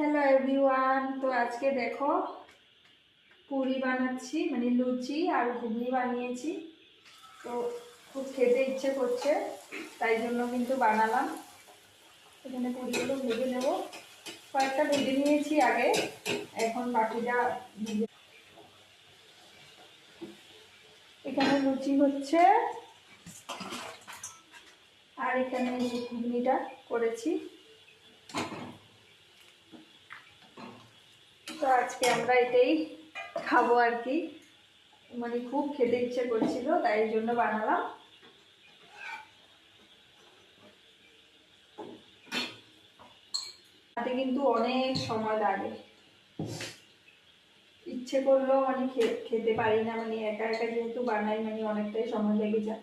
Hello everyone, তো আজকে দেখো পুরি বানাচ্ছি, মানে লুচি আর ঘুগনি বানিয়েছি। তো খুব খেতে ইচ্ছে করছে, তাই জন্য কিন্তু বানালাম। এখানে পুরিগুলো ভেজে নেব, কয়েকটা ভেজে নিয়েছি আগে, এখন বাকিটা ভেজে। এখানে লুচি হচ্ছে আর এখানে ঘুগনিটা করেছি। তো আজকে আমরা এটাই খাবো আর কি, মানে খুব খেতে ইচ্ছে করছিল তাই জন্য বানালাম। তাতে কিন্তু অনেক সময় লাগে, ইচ্ছে করলেও মানে খেতে পারি না, মানে একা একা যেহেতু বানাই মানে অনেকটাই সময় লেগে যায়।